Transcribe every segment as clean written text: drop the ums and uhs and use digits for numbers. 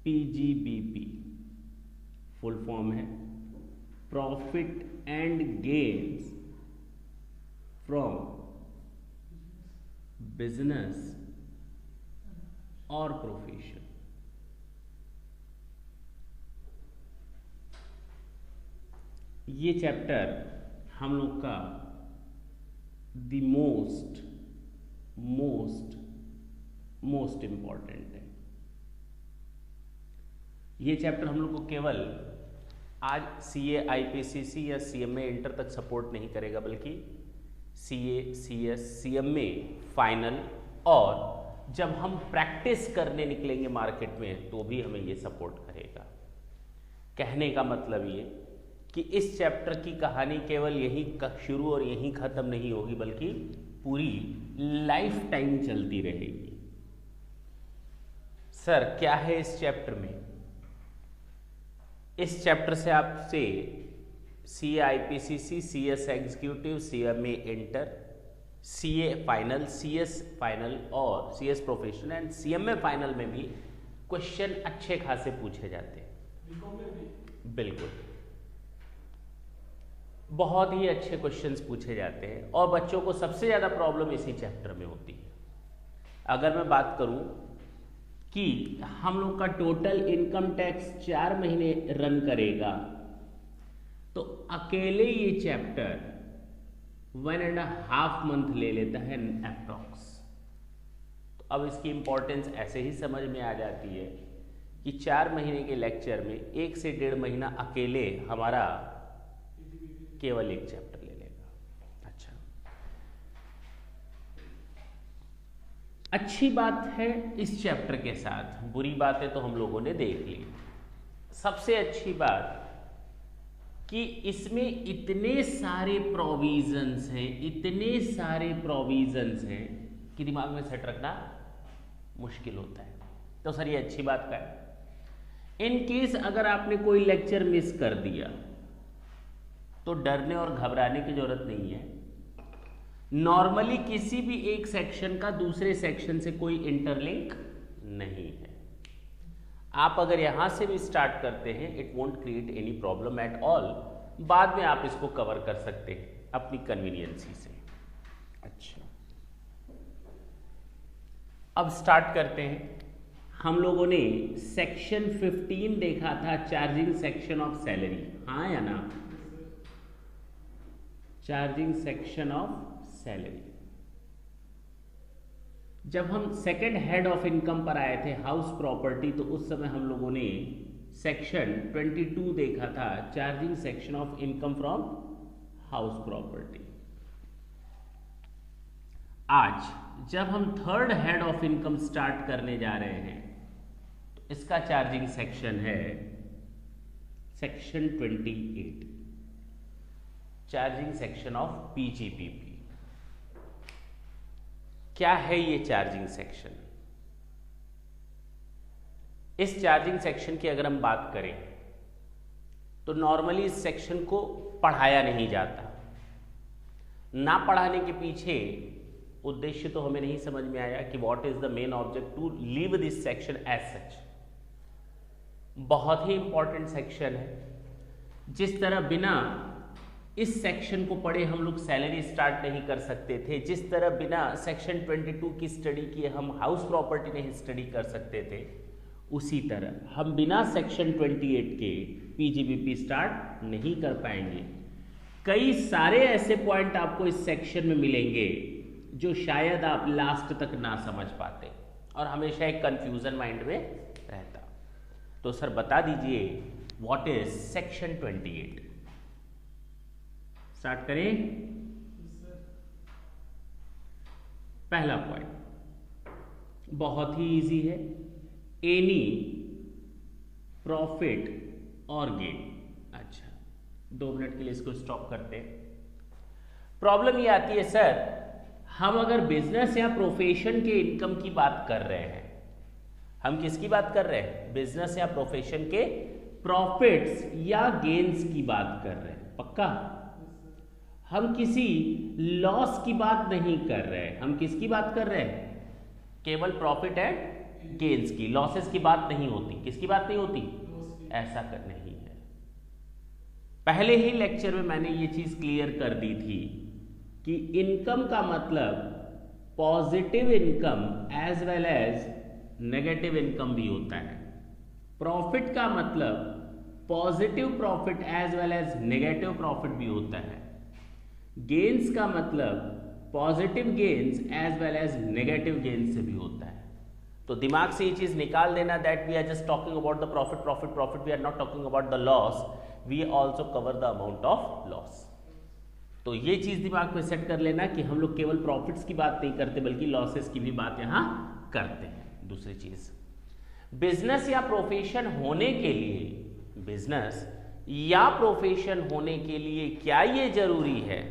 PGBP full form है profit and gains from business और profession. ये चैप्टर हम लोग का द मोस्ट इंपॉर्टेंट है। ये चैप्टर हम लोग को केवल आज सीए आईपीसीसी या सीएमए इंटर तक सपोर्ट नहीं करेगा, बल्कि सीए सीएस सीएमए फाइनल और जब हम प्रैक्टिस करने निकलेंगे मार्केट में तो भी हमें ये सपोर्ट करेगा। कहने का मतलब ये कि इस चैप्टर की कहानी केवल यहीं शुरू और यहीं ख़त्म नहीं होगी, बल्कि पूरी लाइफ टाइम चलती रहेगी। सर क्या है इस चैप्टर में? इस चैप्टर से आपसे CA IPCC, CS executive, CMA inter, CA final, CS final और CS professional and CMA final में भी क्वेश्चन अच्छे खासे पूछे जाते हैं। बिल्कुल, बहुत ही अच्छे क्वेश्चंस पूछे जाते हैं और बच्चों को सबसे ज़्यादा प्रॉब्लम इसी चैप्टर में होती है। अगर मैं बात करूं कि हम लोग का टोटल इनकम टैक्स 4 महीने रन करेगा, तो अकेले ये चैप्टर 1.5 मंथ ले लेता है अप्रॉक्स। तो अब इसकी इंपॉर्टेंस ऐसे ही समझ में आ जाती है कि 4 महीने के लेक्चर में 1 से 1.5 महीना अकेले हमारा केवल एक चैप्टर ले लेगा। अच्छा, अच्छी बात है इस चैप्टर के साथ, बुरी बातें तो हम लोगों ने देख ली। सबसे अच्छी बात कि इसमें इतने सारे प्रोविजंस हैं कि दिमाग में सेट रखना मुश्किल होता है। तो सर ये अच्छी बात का है। इन केस अगर आपने कोई लेक्चर मिस कर दिया तो डरने और घबराने की जरूरत नहीं है। नॉर्मली किसी भी एक सेक्शन का दूसरे सेक्शन से कोई इंटरलिंक नहीं है। आप अगर यहां से भी स्टार्ट करते हैं, it won't create any problem at all. बाद में आप इसको कवर कर सकते हैं अपनी कन्वीनियंसी से। अच्छा, अब स्टार्ट करते हैं। हम लोगों ने सेक्शन 15 देखा था, चार्जिंग सेक्शन ऑफ सैलरी, हाँ या ना? Charging section of salary. जब हम सेकंड हेड ऑफ इनकम पर आए थे, हाउस प्रॉपर्टी, तो उस समय हम लोगों ने सेक्शन 22 देखा था, charging section of income from house property. आज जब हम third head of income start करने जा रहे हैं तो इसका चार्जिंग सेक्शन है section 28, charging section of PGBP. क्या है ये चार्जिंग सेक्शन? इस चार्जिंग सेक्शन की अगर हम बात करें तो नॉर्मली इस सेक्शन को पढ़ाया नहीं जाता। ना पढ़ाने के पीछे उद्देश्य तो हमें नहीं समझ में आया कि what is the main object to leave this section as such. बहुत ही इंपॉर्टेंट सेक्शन है। जिस तरह बिना इस सेक्शन को पढ़े हम लोग सैलरी स्टार्ट नहीं कर सकते थे, जिस तरह बिना सेक्शन 22 की स्टडी किए हम हाउस प्रॉपर्टी नहीं स्टडी कर सकते थे, उसी तरह हम बिना सेक्शन 28 के पीजीबीपी स्टार्ट नहीं कर पाएंगे। कई सारे ऐसे पॉइंट आपको इस सेक्शन में मिलेंगे जो शायद आप लास्ट तक ना समझ पाते और हमेशा एक कंफ्यूजन माइंड में रहता। तो सर बता दीजिए व्हाट इज सेक्शन 28। स्टार्ट करें। पहला पॉइंट बहुत ही इजी है, एनी प्रॉफिट और गेन। अच्छा, 2 मिनट के लिए इसको स्टॉप करते हैं। प्रॉब्लम ये आती है सर, हम अगर बिजनेस या प्रोफेशन के इनकम की बात कर रहे हैं, हम किसकी बात कर रहे हैं? बिजनेस या प्रोफेशन के प्रॉफिट्स या गेन्स की बात कर रहे हैं। पक्का? हम किसी लॉस की बात नहीं कर रहे हैं। हम किसकी बात कर रहे हैं? केवल प्रॉफिट एंड गेन्स की, लॉसेस की बात नहीं होती। किसकी बात नहीं होती? ऐसा कर नहीं है। पहले ही लेक्चर में मैंने ये चीज क्लियर कर दी थी कि इनकम का मतलब positive income as well as negative income भी होता है। प्रॉफिट का मतलब positive profit as well as negative profit भी होता है। गेन्स का मतलब positive gains as well as negative gains से भी होता है। तो दिमाग से ये चीज निकाल देना that we are just talking about the profit profit profit, we are not talking about the loss, we also cover the amount of loss. तो ये चीज दिमाग में सेट कर लेना कि हम लोग केवल प्रॉफिट्स की बात नहीं करते बल्कि लॉसेस की भी बात यहां करते हैं। दूसरी चीज, बिजनेस या प्रोफेशन होने के लिए, बिजनेस या प्रोफेशन होने के लिए क्या ये जरूरी है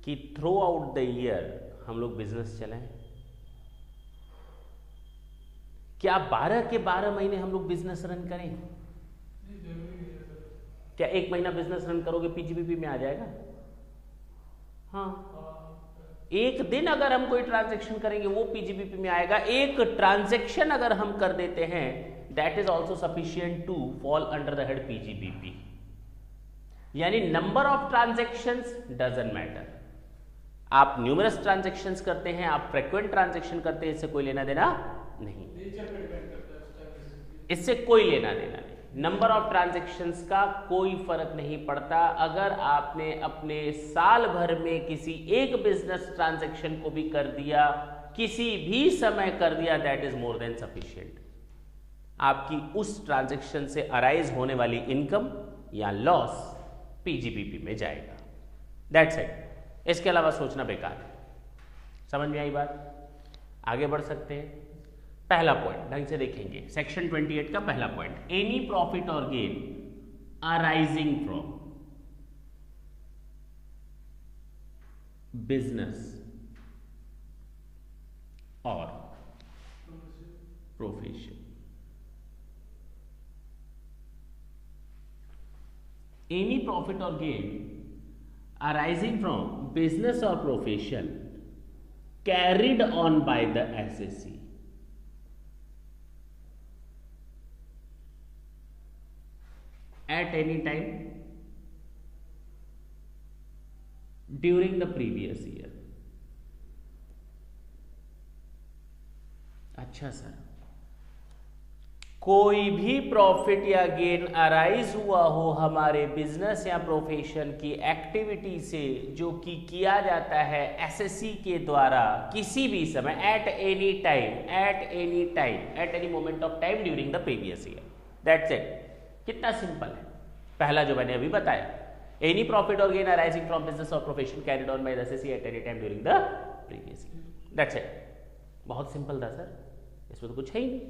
कि थ्रू आउट द ईयर हम लोग बिजनेस चलाएं? क्या 12 के 12 महीने हम लोग बिजनेस रन करें? क्या एक महीना बिजनेस रन करोगे पीजीबीपी में आ जाएगा? हाँ, एक दिन अगर हम कोई ट्रांजैक्शन करेंगे वो पीजीबीपी में आएगा। एक ट्रांजैक्शन अगर हम कर देते हैं that is also sufficient to fall under the head PGBP. यानी number of transactions doesn't matter. आप न्यूमरस ट्रांजैक्शंस करते हैं, आप फ्रीक्वेंट ट्रांजैक्शन करते हैं, इससे कोई लेना देना नहीं, इससे कोई लेना देना नहीं। नंबर ऑफ ट्रांजैक्शंस का कोई फर्क नहीं पड़ता। अगर आपने अपने साल भर में किसी एक बिजनेस ट्रांजैक्शन को भी कर दिया, किसी भी समय कर दिया, that is more than sufficient. आपकी उस ट्रांजैक्शन से अराइज होने वाली इनकम या लॉस पीजीबीपी में जाएगा। That's it. इसके अलावा सोचना बेकार है। समझ में आई बात? आगे बढ़ सकते हैं। पहला पॉइंट ढंग से देखेंगे, सेक्शन 28 का पहला पॉइंट, एनी प्रॉफिट और गेन अराइजिंग फ्रॉम बिजनेस और प्रोफेशन। एनी प्रॉफिट और gain arising from business or profession carried on by the assessee at any time during the previous year। अच्छा सर, कोई भी प्रॉफिट या gain arise हुआ हो हमारे बिजनेस या प्रोफेशन की एक्टिविटी से जो कि किया जाता है एसएससी के द्वारा किसी भी समय, at any time, at any moment of time during the previous year. That's it. कितना सिंपल है। पहला जो मैंने अभी बताया, एनी प्रॉफिट और गेन अराइजिंग फ्रॉम बिजनेस और profession carried on by the assessee at any time during the previous year. That's it. बहुत सिंपल था सर, इसमें तो कुछ है ही नहीं।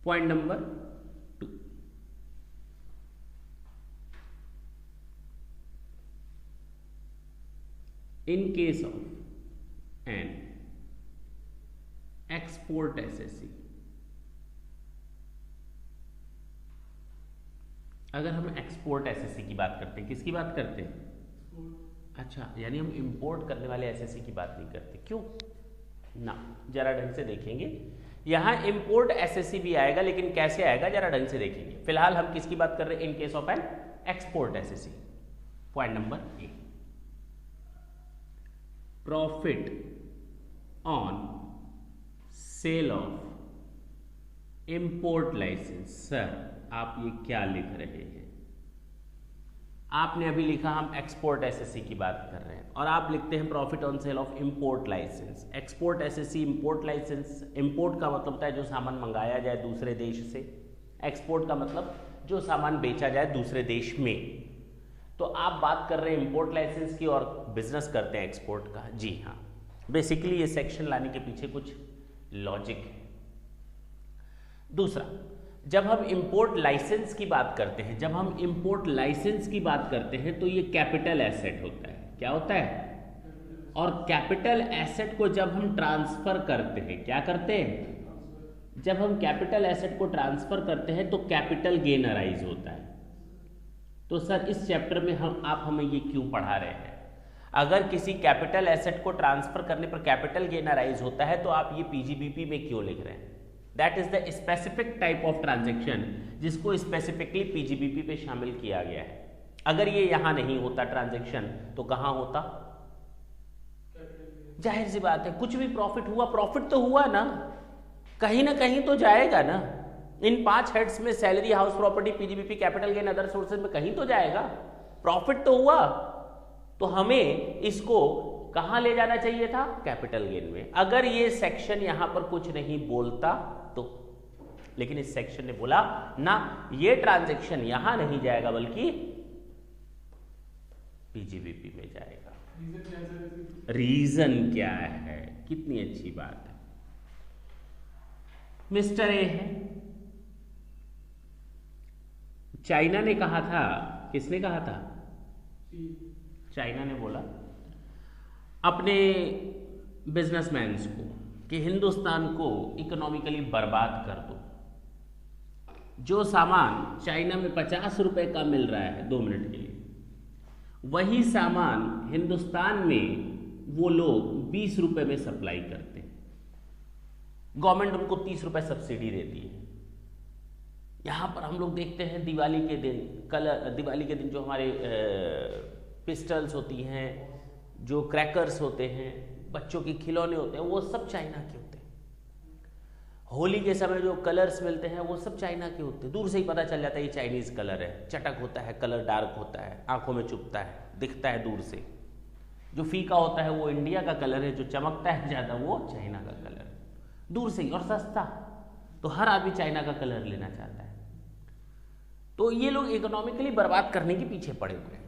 Point number 2, in case of an export SSC, अगर हम एक्सपोर्ट एसएससी की बात करते हैं, किसकी बात करते हैं? अच्छा, यानी हम इंपोर्ट करने वाले एसएससी की बात नहीं करते। क्यों ना? जरा ढंग से देखेंगे। यहां इंपोर्ट एसएससी भी आएगा, लेकिन कैसे आएगा जरा ढंग से देखेंगे। फिलहाल हम किसकी बात कर रहे हैं? In case of an export SSC. Point number 1, profit on sale of import licence. Sir आप ये क्या लिख रहे हैं? आपने अभी लिखा हम एक्सपोर्ट एसएससी की बात कर रहे हैं और आप लिखते हैं profit on sale of import licence. Export SSC, import licence. Import का मतलब होता है जो सामान मंगाया जाए दूसरे देश से, एक्सपोर्ट का मतलब जो सामान बेचा जाए दूसरे देश में। तो आप बात कर रहे हैं इंपोर्ट लाइसेंस की और बिजनेस करते हैं एक्सपोर्ट का। जी हाँ, बेसिकली ये सेक्शन लाने के पीछे कुछ लॉजिक है। दूसरा, जब हम इंपोर्ट लाइसेंस की बात करते हैं, तो ये कैपिटल एसेट होता है। क्या होता है? और कैपिटल एसेट को जब हम ट्रांसफर करते हैं, क्या करते हैं? जब हम कैपिटल एसेट को ट्रांसफर करते हैं तो कैपिटल गेन अराइज होता है। तो सर इस चैप्टर में आप हमें ये क्यों पढ़ा रहे हैं? अगर किसी कैपिटल एसेट को ट्रांसफर करने पर कैपिटल गेन अराइज होता है तो आप ये पीजीबीपी में क्यों लिख रहे हैं? That is the specific type of transaction जिसको स्पेसिफिकली पीजीबीपी पे शामिल किया गया है। अगर ये यहां नहीं होता ट्रांजेक्शन तो कहां होता? जाहिर सी बात है, कुछ भी प्रॉफिट हुआ, प्रॉफिट तो हुआ ना कहीं तो जाएगा ना। इन 5 हेड्स में salary, house property, PGBP, capital gain, other sources में कहीं तो जाएगा, प्रॉफिट तो हुआ। तो हमें इसको कहां ले जाना चाहिए था? कैपिटल गेन में। अगर ये सेक्शन यहां पर कुछ नहीं बोलता तो, लेकिन इस सेक्शन ने बोला ना, ये ट्रांजैक्शन यहां नहीं जाएगा बल्कि पीजीबीपी में जाएगा। रीजन क्या है? कितनी अच्छी बात है। मिस्टर ए है, चाइना ने कहा था, किसने कहा था? चाइना ने बोला अपने बिजनेसमैन्स को कि हिंदुस्तान को इकोनॉमिकली बर्बाद कर दो। जो सामान चाइना में 50 रुपए का मिल रहा है 2 मिनट के लिए, वही सामान हिंदुस्तान में वो लोग 20 रुपए में सप्लाई करते हैं। गवर्नमेंट उनको 30 रुपए सब्सिडी देती है। यहां पर हम लोग देखते हैं दिवाली के दिन जो हमारे पिस्टल्स होती हैं, जो क्रैकर्स होते हैं, बच्चों के खिलौने होते हैं, वो सब चाइना के होते हैं। होली के समय जो कलर्स मिलते हैं वो सब चाइना के होते हैं। दूर से ही पता चल जाता है ये चाइनीज कलर है, चटक होता है, कलर डार्क होता है, आंखों में चुभता है, दिखता है दूर से। जो फीका होता है वो इंडिया का कलर है, जो चमकता है ज्यादा वो चाइना का कलर है, दूर से ही, और सस्ता। तो हर आदमी चाइना का कलर लेना चाहता है। तो ये लोग इकोनॉमिकली बर्बाद करने के पीछे पड़े हुए हैं।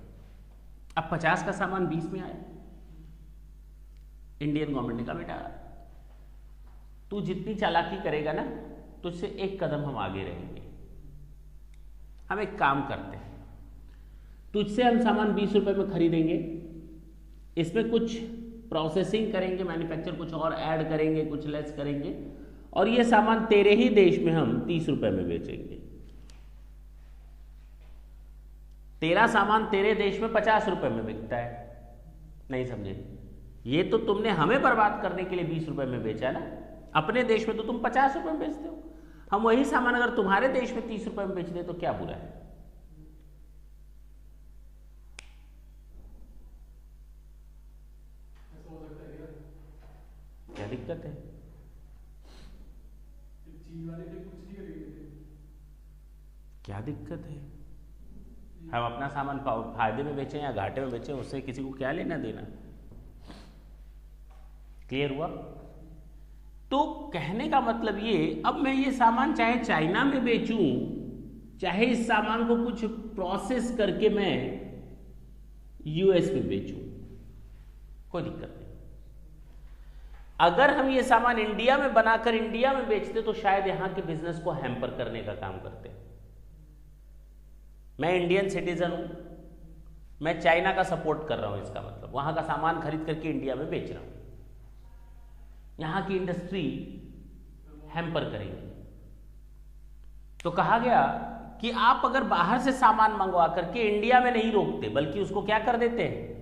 अब 50 का सामान 20 में आया। इंडियन गवर्नमेंट ने कहा बेटा तू जितनी चालाकी करेगा ना, तुझसे एक कदम हम आगे रहेंगे। हम एक काम करते हैं, तुझसे हम सामान 20 रुपए में खरीदेंगे, इसमें कुछ प्रोसेसिंग करेंगे, मैन्युफैक्चर कुछ और ऐड करेंगे, कुछ लेस करेंगे, और ये सामान तेरे ही देश में हम 30 रुपए में बेचेंगे। तेरा सामान तेरे देश में 50 रुपए में बिकता है। नहीं समझे? ये तो तुमने हमें बर्बाद करने के लिए 20 रुपए में बेचा ना। अपने देश में तो तुम 50 रुपए में बेचते हो। हम वही सामान अगर तुम्हारे देश में 30 रुपए में बेच दे तो क्या बुरा है? क्या दिक्कत है? क्या दिक्कत है? हम अपना सामान फायदे में बेचें या घाटे में बेचें, उससे किसी को क्या लेना देना। क्लियर हुआ? तो कहने का मतलब ये, अब मैं ये सामान चाहे चाइना में बेचूं, चाहे इस सामान को कुछ प्रोसेस करके मैं यूएस में बेचूं, कोई दिक्कत नहीं। अगर हम ये सामान इंडिया में बनाकर इंडिया में बेचते तो शायद यहां के बिजनेस को हैम्पर करने का काम करते। मैं इंडियन सिटीजन हूं, मैं चाइना का सपोर्ट कर रहा हूं, इसका मतलब वहां का सामान खरीद करके इंडिया में बेच रहा हूं, यहां की इंडस्ट्री हैम्पर करेंगे। तो कहा गया कि आप अगर बाहर से सामान मंगवा करके इंडिया में नहीं रोकते, बल्कि उसको क्या कर देते हैं,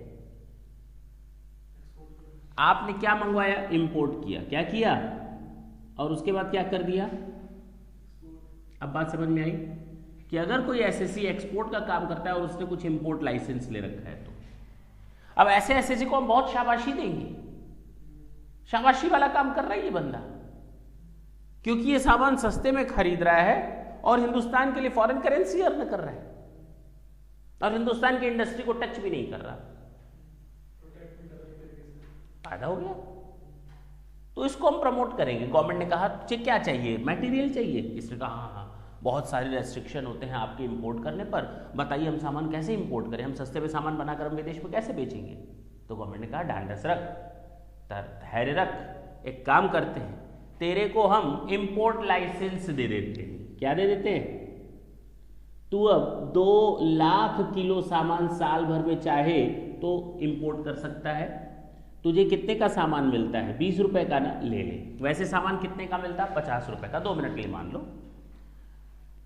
आपने क्या मंगवाया, इंपोर्ट किया, क्या किया, और उसके बाद क्या कर दिया। अब बात समझ में आई कि अगर कोई एसएससी एक्सपोर्ट का काम करता है और उसने कुछ इंपोर्ट लाइसेंस ले रखा है, तो अब ऐसे एसएससी को हम बहुत शाबाशी देंगे, शाबाशी वाला काम कर रहा है ये बंदा, क्योंकि ये सामान सस्ते में खरीद रहा है और हिंदुस्तान के लिए फॉरेन करेंसी अर्न कर रहा है और हिंदुस्तान की इंडस्ट्री को टच भी नहीं कर रहा। फायदा हो गया। तो इसको हम प्रमोट करेंगे। गवर्नमेंट ने कहा क्या चाहिए, मटेरियल चाहिए। इसने कहा हाँ हाँ बहुत सारे रेस्ट्रिक्शन होते हैं आपके इंपोर्ट करने पर, बताइए हम सामान कैसे इंपोर्ट करें, हम सस्ते में सामान बनाकर हम विदेश में कैसे बेचेंगे। तो गवर्नमेंट ने कहा ढांढस रख, धैर्य रख, एक काम करते हैं, तेरे को हम इंपोर्ट लाइसेंस दे देते हैं। क्या दे देते हैं, तू अब 2 लाख किलो सामान साल भर में चाहे तो इंपोर्ट कर सकता है। तुझे कितने का सामान मिलता है, 20 रुपए का ना, ले ले। वैसे सामान कितने का मिलता है, 50 रुपए का, 2 मिनट के लिए मान लो।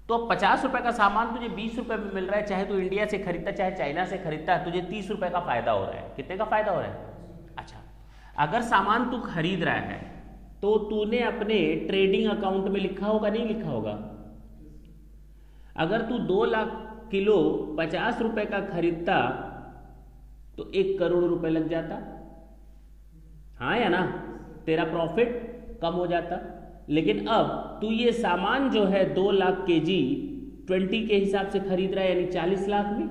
तो अब 50 रुपए का सामान तुझे 20 रुपए में मिल रहा है, चाहे तू इंडिया से खरीदता चाहे चाइना से खरीदता है, तुझे 30 रुपए का फायदा हो रहा है। कितने का फायदा हो रहा है? अच्छा, अगर सामान तू खरीद रहा है तो तूने अपने ट्रेडिंग अकाउंट में लिखा होगा, नहीं लिखा होगा? अगर तू 2 लाख किलो 50 रुपए का खरीदता तो 1 करोड़ रुपए लग जाता, हाँ या ना? तेरा प्रॉफिट कम हो जाता। लेकिन अब तू ये सामान जो है 2 लाख केजी 20 के हिसाब से खरीद रहा है, यानी 40 लाख में।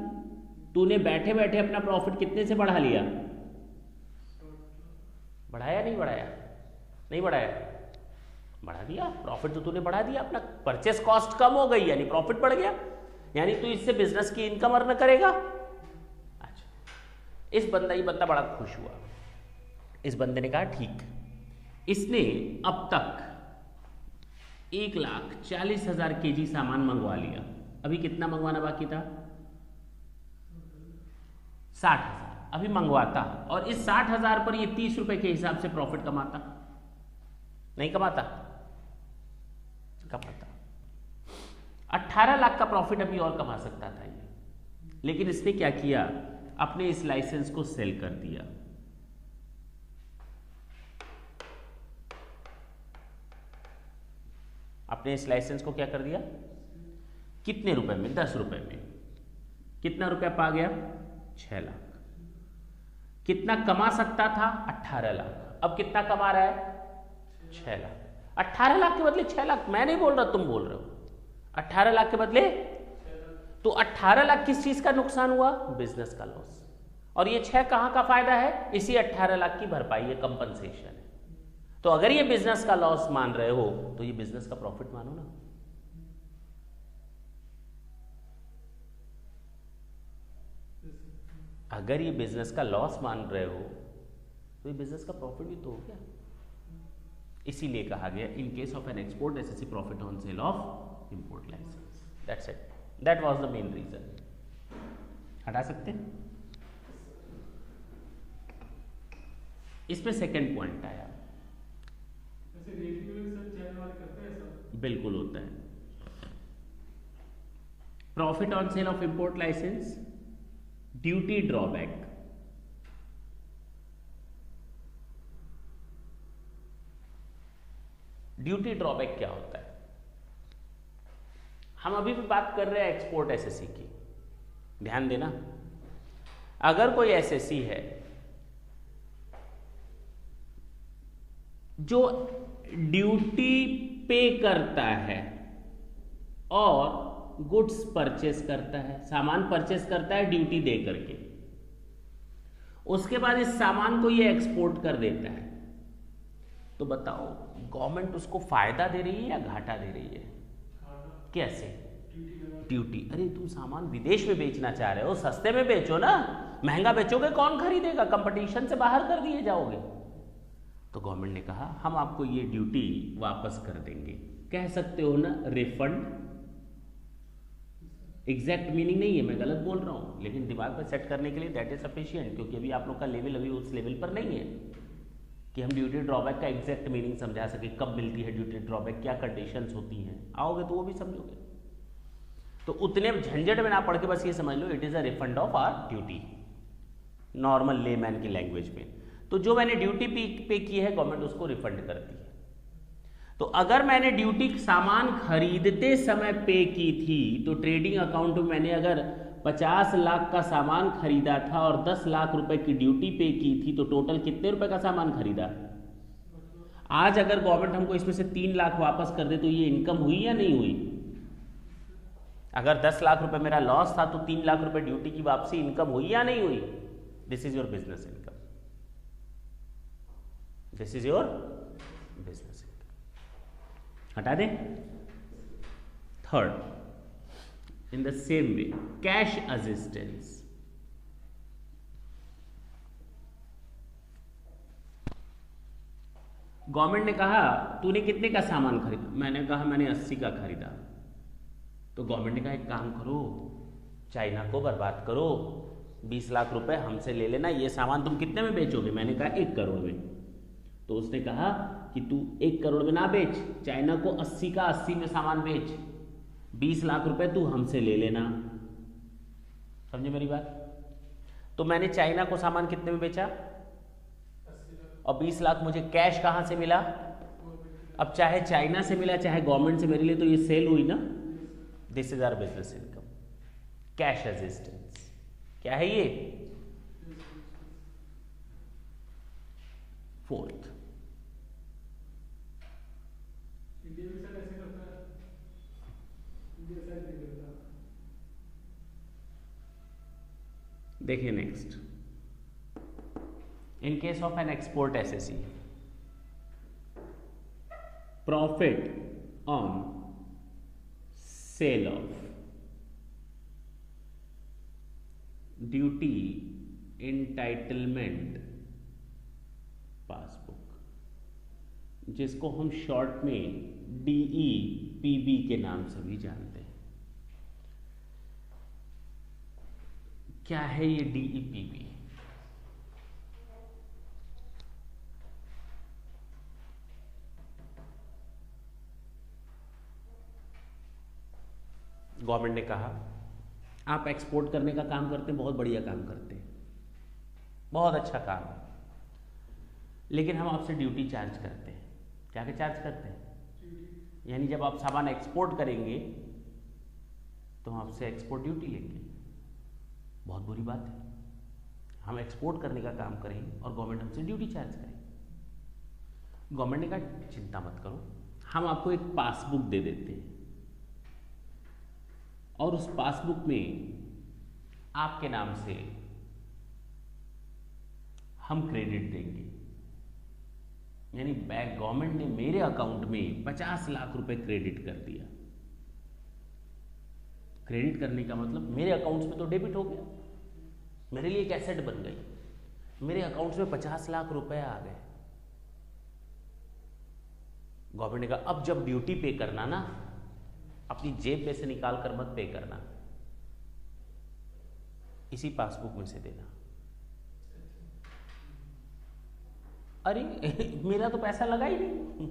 तूने बैठे बैठे अपना प्रॉफिट कितने से बढ़ा लिया? बढ़ाया नहीं बढ़ाया? नहीं बढ़ाया, बढ़ा दिया। प्रॉफिट तो तूने बढ़ा दिया, अपना परचेस कॉस्ट कम हो गई यानी प्रॉफिट बढ़ गया, यानी तू इससे बिजनेस की इनकम अर्न करेगा। अच्छा, ये बंदा बड़ा खुश हुआ। इस बंदे ने कहा ठीक, इसने अब तक 1,40,000 केजी सामान मंगवा लिया। अभी कितना मंगवाना बाकी था? 60,000 अभी मंगवाता, और इस 60,000 पर ये 30 रुपए के हिसाब से प्रॉफिट कमाता, नहीं कमाता? कमाता। 18 लाख का प्रॉफिट अभी और कमा सकता था ये, लेकिन इसने क्या किया? अपने इस लाइसेंस को सेल कर दिया। अपने इस लाइसेंस को क्या कर दिया? कितने रुपए में? 10 रुपए में। कितना रुपया पा गया? 6 लाख। कितना कमा सकता था? 18 लाख। अब कितना कमा रहा है? 6 लाख। 18 लाख के बदले 6 लाख। मैं नहीं बोल रहा, तुम बोल रहे हो। 18 लाख के बदले तो 18 लाख किस चीज का नुकसान हुआ? बिजनेस का लॉस। और ये 6 कहां का फायदा है? इसी 18 लाख की भरपाई है, कंपनसेशन है। तो अगर ये बिजनेस का लॉस मान रहे हो तो ये बिजनेस का प्रॉफिट मानो ना। अगर ये बिजनेस का लॉस मान रहे हो तो ये बिजनेस का प्रॉफिट भी तो हो गया। इसीलिए कहा गया in case of an export SSC profit on sale of import licence. That's it, that was the main reason. हटा सकते हैं? इसमें सेकंड पॉइंट आया, बिल्कुल होता है। Profit on sale of import licence, duty drawback. Duty drawback क्या होता है? हम अभी भी बात कर रहे हैं एक्सपोर्ट एसएससी की, ध्यान देना। अगर कोई एसएससी है जो ड्यूटी पे करता है और गुड्स परचेस करता है, सामान परचेस करता है ड्यूटी दे करके, उसके बाद इस सामान को ये एक्सपोर्ट कर देता है, तो बताओ गवर्नमेंट उसको फायदा दे रही है या घाटा दे रही है? कैसे? ड्यूटी। अरे तुम सामान विदेश में बेचना चाह रहे हो, सस्ते में बेचो ना, महंगा बेचोगे कौन खरीदेगा? कंपटीशन से बाहर कर दिए जाओगे। तो गवर्नमेंट ने कहा हम आपको ये ड्यूटी वापस कर देंगे। कह सकते हो ना रिफंड, एग्जैक्ट मीनिंग नहीं है, मैं गलत बोल रहा हूं, लेकिन दिमाग में सेट करने के लिए दैट इज सफिशिएंट, क्योंकि अभी आप लोग का लेवल अभी उस लेवल पर नहीं है कि हम ड्यूटी ड्रॉबैक का एग्जैक्ट मीनिंग समझा सके, कब मिलती है ड्यूटी ड्रॉबैक, क्या कंडीशंस होती हैं। आओगे तो वो भी समझोगे। तो उतने झंझट में ना पढ़ के बस ये समझ लो it is a refund of our duty, normal layman की लैंग्वेज में। तो जो मैंने ड्यूटी पे की है गवर्नमेंट उसको रिफंड करती है। तो अगर मैंने ड्यूटी सामान खरीदते समय पे की थी तो ट्रेडिंग अकाउंट में मैंने अगर 50 लाख का सामान खरीदा था और 10 लाख रुपए की ड्यूटी पे की थी, तो टोटल कितने रुपए का सामान खरीदा? आज अगर गवर्नमेंट हमको इसमें से 3 लाख वापस कर दे तो ये इनकम हुई या नहीं हुई? अगर 10 लाख रुपए मेरा लॉस था तो 3 लाख रुपए ड्यूटी की वापसी इनकम हुई या नहीं हुई? This is your business income, this is your business income. हटा दें? Third, in the same way cash assistance. Government ने कहा तूने कितने का सामान खरीदा? मैंने कहा मैंने 80 का खरीदा। तो गवर्नमेंट ने कहा एक काम करो, चाइना को बर्बाद करो, 20 लाख रुपए हमसे ले लेना, ये सामान तुम कितने में बेचोगे? मैंने कहा 1 करोड़ में। तो उसने कहा कि तू 1 करोड़ में ना बेच, चाइना को 80 का 80 में सामान बेच, 20 लाख रुपए तू हमसे ले लेना, समझे मेरी बात। तो मैंने चाइना को सामान कितने में बेचा और 20 लाख मुझे कैश कहां से मिला। अब चाहे चाइना से मिला चाहे गवर्नमेंट से, मेरे लिए तो ये सेल हुई ना। This is our business income, cash resistance. क्या है ये? फोर्थ। देखिए next, in case of an export SSC, profit on sale of duty entitlement passbook, जिसको हम शॉर्ट में DEPB के नाम से भी जानते हैं। क्या है ये DEPB? गवर्नमेंट ने कहा आप एक्सपोर्ट करने का काम करते हैं, बहुत बढ़िया काम करते हैं, बहुत अच्छा काम है, लेकिन हम आपसे ड्यूटी चार्ज करते हैं। क्या क्या चार्ज करते हैं? यानी जब आप सामान एक्सपोर्ट करेंगे तो हम आपसे एक्सपोर्ट ड्यूटी लेंगे। बहुत बुरी बात है, हम एक्सपोर्ट करने का काम करें और गवर्नमेंट हमसे ड्यूटी चार्ज करे। गवर्नमेंट ने कहा चिंता मत करो, हम आपको एक पासबुक दे देते हैं और उस पासबुक में आपके नाम से हम क्रेडिट देंगे। यानी बैंक गवर्नमेंट ने मेरे अकाउंट में 50 लाख रुपए क्रेडिट कर दिया। क्रेडिट करने का मतलब मेरे अकाउंट्स में तो डेबिट हो गया, मेरे लिए एक एसेट बन गई, मेरे अकाउंट्स में 50 लाख रुपए आ गए। गवर्नमेंट ने कहा अब जब ड्यूटी पे करना ना, अपनी जेब में से निकाल कर मत पे करना, इसी पासबुक में से देना। अरे मेरा तो पैसा लगा ही नहीं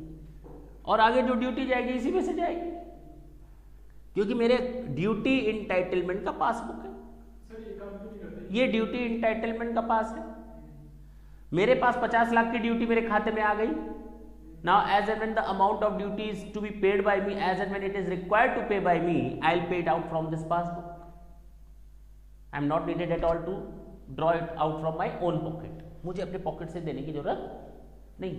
और आगे जो ड्यूटी जाएगी इसी में से जाएगी, क्योंकि मेरे ड्यूटी इंटाइटलमेंट का पासबुक है। ये ड्यूटी इंटाइटलमेंट का पास है। मेरे पास 50 लाख की ड्यूटी मेरे खाते में आ गई। Now as and when the amount of duty is to be paid by me, as and when it is required to pay by me, I'll pay it out from this passbook. I'm not needed at all to draw it out from my own pocket. मुझे अपने pocket से देने की जरूरत नहीं।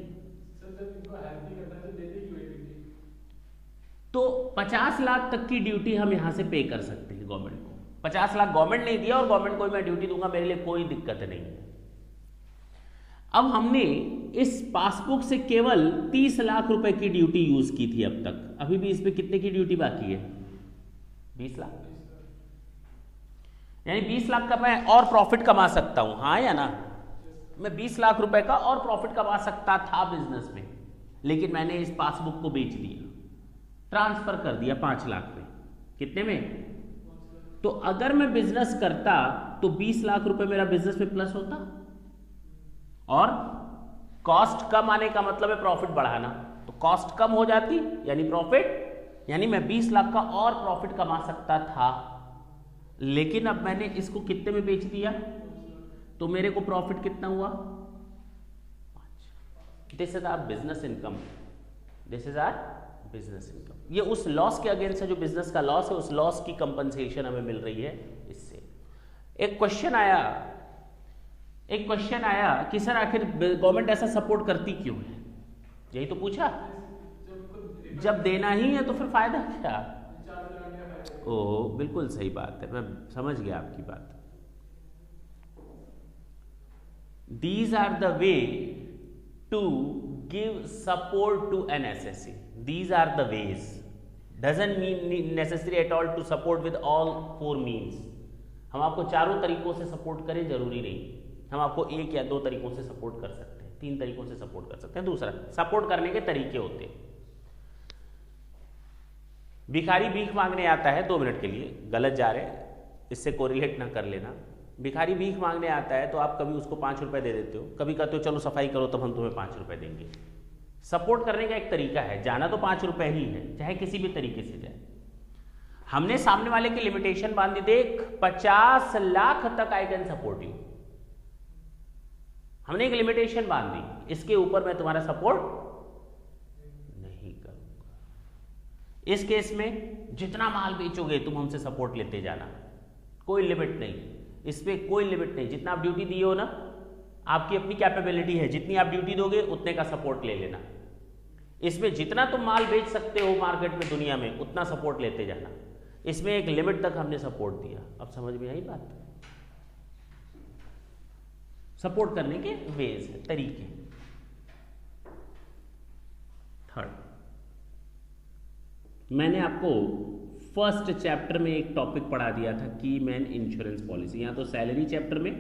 तो 50 लाख तक की ड्यूटी हम यहां से पे कर सकते हैं गवर्नमेंट को। 50 लाख गवर्नमेंट नहीं दिया और गवर्नमेंट को मैं ड्यूटी दूंगा, मेरे लिए कोई दिक्कत नहीं है। अब हमने इस पासबुक से केवल 30 लाख रुपए की ड्यूटी यूज की थी अब तक। अभी भी इस पे कितने की ड्यूटी बाकी है? 20 लाख। यानी 20 लाख का मैं और प्रॉफिट कमा सकता हूं, हाँ या ना? मैं 20 लाख रुपए का और प्रॉफिट कमा सकता था बिजनेस में, लेकिन मैंने इस पासबुक को बेच दिया, ट्रांसफर कर दिया 5 लाख में। कितने में? तो अगर मैं बिजनेस करता तो 20 लाख रुपए मेरा बिजनेस में प्लस होता, और कॉस्ट कम आने का मतलब है प्रॉफिट बढ़ाना, तो कॉस्ट कम हो जाती यानी प्रॉफिट, यानी मैं 20 लाख का और प्रॉफिट कमा सकता था। लेकिन अब मैंने इसको कितने में बेच दिया, तो मेरे को प्रॉफिट कितना हुआ? 5। This is our business income, this is our business income. ये उस लॉस के अगेंस्ट है जो बिजनेस का लॉस है, उस लॉस की कंपनसेशन हमें मिल रही है इससे। एक क्वेश्चन आया कि सर आखिर गवर्नमेंट ऐसा सपोर्ट करती क्यों है? यही तो पूछा। जब देना ही है तो फिर फायदा क्या? ओह बिल्कुल सही बात है, मैं समझ गया आपकी बात। These are the way to give support to an SSC. These are the ways. Doesn't mean necessary at all to support with all 4 means. हम आपको चारों तरीकों से सपोर्ट करें जरूरी नहीं, हम आपको 1 या 2 तरीकों से सपोर्ट कर सकते हैं, 3 तरीकों से सपोर्ट कर सकते हैं। दूसरा, सपोर्ट करने के तरीके होते हैं। भिखारी भीख मांगने आता है, 2 मिनट के लिए गलत जा रहे हैं, इससे कोरिलेट ना कर लेना। भिखारी भीख मांगने आता है तो आप कभी उसको 5 रुपए दे देते हो, कभी कहते हो चलो सफाई करो तब हम तुम्हें 5 रुपए देंगे। सपोर्ट करने का एक तरीका है, जाना तो 5 रुपए ही है, चाहे किसी भी तरीके से जाए। हमने सामने वाले की लिमिटेशन बांधी, देख 50 लाख तक आई कैन सपोर्ट यू। हमने एक लिमिटेशन बांधी, इसके ऊपर मैं तुम्हारा सपोर्ट नहीं करूंगा। इस केस में जितना माल बेचोगे तुम हमसे सपोर्ट लेते जाना, कोई लिमिट नहीं, इसमें कोई लिमिट नहीं। जितना आप ड्यूटी दिए हो ना, आपकी अपनी कैपेबिलिटी है, जितनी आप ड्यूटी दोगे उतने का सपोर्ट ले लेना। इसमें जितना तुम माल बेच सकते हो मार्केट में, दुनिया में, उतना सपोर्ट लेते जाना। इसमें एक लिमिट तक हमने सपोर्ट दिया। अब समझ में आई बात? सपोर्ट करने के वेज है, तरीके। थर्ड, मैंने आपको फर्स्ट चैप्टर में एक टॉपिक पढ़ा दिया था, की मैन इंश्योरेंस पॉलिसी। यहां तो सैलरी चैप्टर में,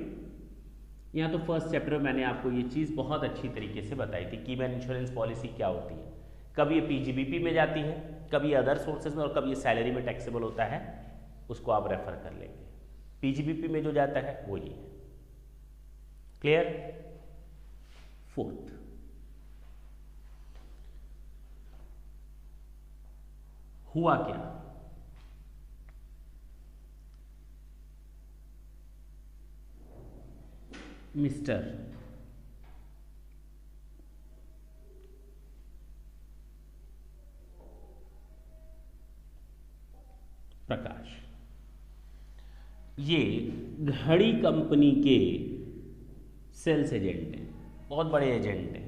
यहां तो फर्स्ट चैप्टर में मैंने आपको ये चीज बहुत अच्छी तरीके से बताई थी, की मैन इंश्योरेंस पॉलिसी क्या होती है। कभी ये पीजीबीपी में जाती है, कभी अदर सोर्सेज में, और कभी ये सैलरी में टैक्सेबल होता है, उसको आप रेफर कर लेंगे। पीजीबीपी में जो जाता है वो ये है। क्लियर? फोर्थ, हुआ क्या? मिस्टर प्रकाश, ये घड़ी कंपनी के सेल्स एजेंट हैं, बहुत बड़े एजेंट हैं,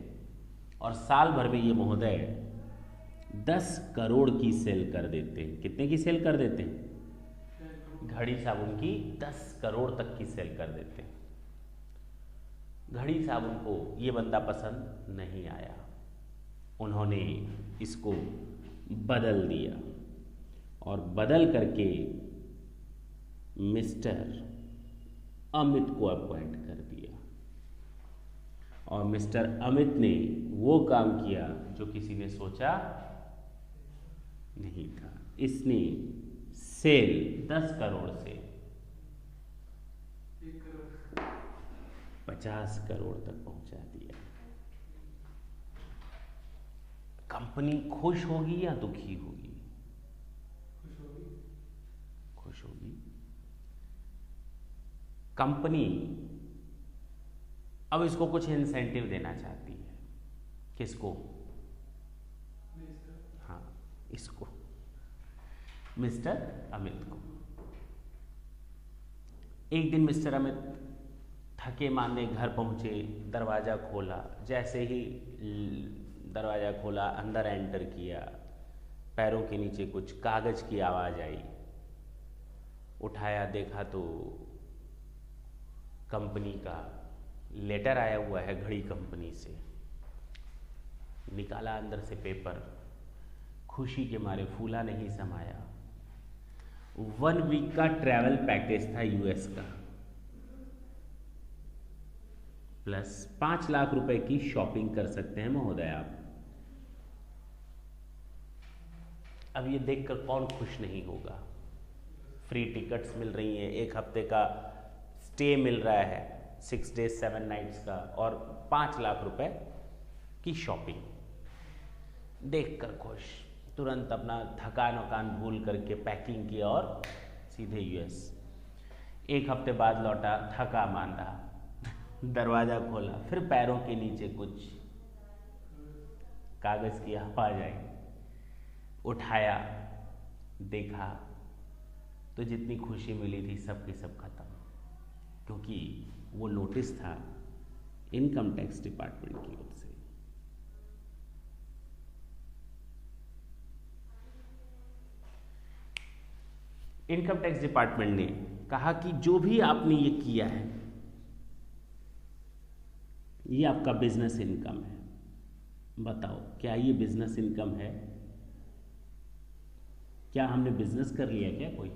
और साल भर में ये महोदय 10 करोड़ की सेल कर देते हैं। कितने की सेल कर देते हैं? घड़ी साबुन की 10 करोड़ तक की सेल कर देते हैं। घड़ी साबुन को ये बंदा पसंद नहीं आया, उन्होंने इसको बदल दिया, और बदल करके मिस्टर अमित को अपॉइंट कर दिया। और मिस्टर अमित ने वो काम किया जो किसी ने सोचा नहीं था। इसने सेल 10 करोड़ से 50 करोड़ तक पहुंचा दिया। कंपनी खुश होगी या दुखी होगी? खुश होगी। कंपनी अब इसको कुछ इंसेंटिव देना चाहती है। किसको? हाँ, इसको, मिस्टर अमित को। एक दिन मिस्टर अमित थके मांदे घर पहुंचे, दरवाजा खोला। जैसे ही दरवाजा खोला, अंदर एंटर किया, पैरों के नीचे कुछ कागज की आवाज आई। उठाया, देखा तो कंपनी का लेटर आया हुआ है, घड़ी कंपनी से। निकाला अंदर से पेपर, खुशी के मारे फूला नहीं समाया। 1 वीक का ट्रैवल पैकेज था यूएस का, प्लस 5 लाख रुपए की शॉपिंग कर सकते हैं महोदय आप। अब ये देखकर कौन खुश नहीं होगा? फ्री टिकट्स मिल रही हैं, 1 हफ्ते का स्टे मिल रहा है, 6 days 7 nights का, और 5 लाख रुपए की शॉपिंग। देखकर खुश, तुरंत अपना थकान वकान भूल करके पैकिंग किया और सीधे यूएस। 1 हफ्ते बाद लौटा, थका मांदा, दरवाजा खोला, फिर पैरों के नीचे कुछ कागज की आवाज आई। उठाया, देखा तो जितनी खुशी मिली थी सब की सब खत्म, क्योंकि वो नोटिस था इनकम टैक्स डिपार्टमेंट की ओर से। इनकम टैक्स डिपार्टमेंट ने कहा कि जो भी आपने ये किया है, ये आपका बिजनेस इनकम है। बताओ, क्या ये बिजनेस इनकम है? क्या हमने बिजनेस कर लिया क्या कोई?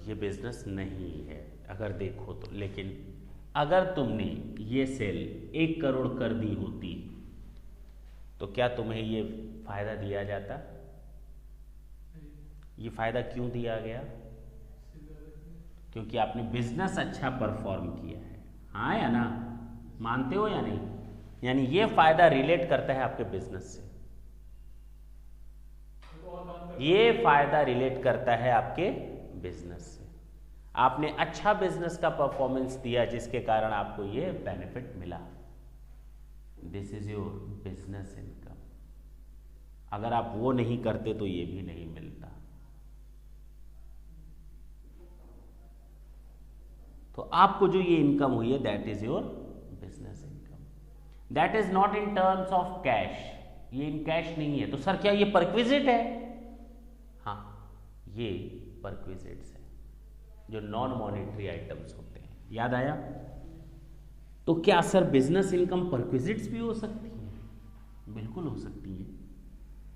ये बिजनेस नहीं है अगर देखो तो। लेकिन अगर तुमने ये सेल 1 करोड़ कर दी होती तो क्या तुम्हें ये फायदा दिया जाता? ये फायदा क्यों दिया गया? क्योंकि आपने बिजनेस अच्छा परफॉर्म किया है। हाँ या ना? मानते हो या नहीं? यानी ये फायदा रिलेट करता है आपके बिजनेस से। ये फायदा रिलेट करता है आपके बिजनेस से। आपने अच्छा बिजनेस का परफॉर्मेंस दिया जिसके कारण आपको ये बेनिफिट मिला। This is your business income. अगर आप वो नहीं करते तो ये भी नहीं मिलता। तो आपको जो ये इनकम हुई है that is your business income. That is not in terms of cash, ये इन कैश नहीं है। तो सर क्या ये परक्विजिट है? हाँ, ये परक्विजिट्स है जो नॉन मॉनेटरी आइटम्स होते हैं। याद आया? तो क्या सर बिजनेस इनकम परक्विजिट्स भी हो सकती है? बिल्कुल हो सकती है।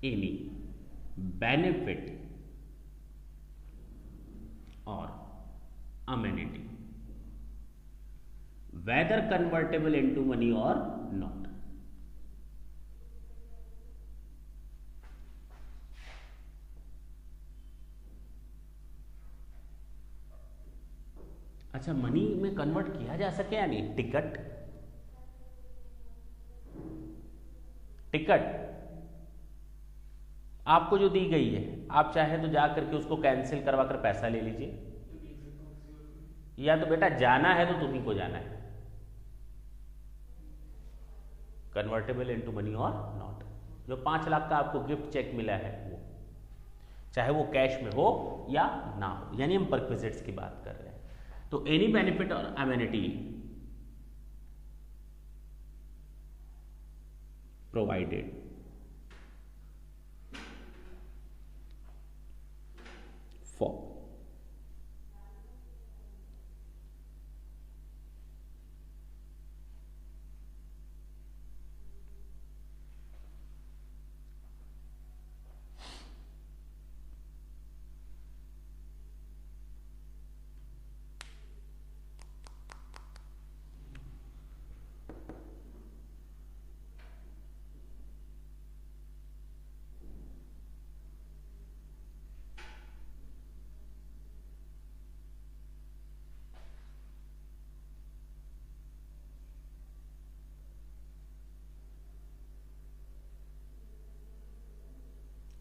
एनी बेनिफिट और amenity whether convertible into money or not। अच्छा, मनी में कन्वर्ट किया जा सके या नहीं? टिकट आपको जो दी गई है, आप चाहे तो जा करके उसको कैंसिल करवा कर पैसा ले लीजिए, या तो बेटा जाना है तो तुम्ही को जाना है। कन्वर्टेबल इनटू मनी और नॉट। जो 5 लाख का आपको गिफ्ट चेक मिला है वो, चाहे वो कैश में हो या ना हो, यानी हम परक्विजिट्स की बात कर रहे हैं। तो एनी बेनिफिट और अमेनिटी प्रोवाइडेड फॉर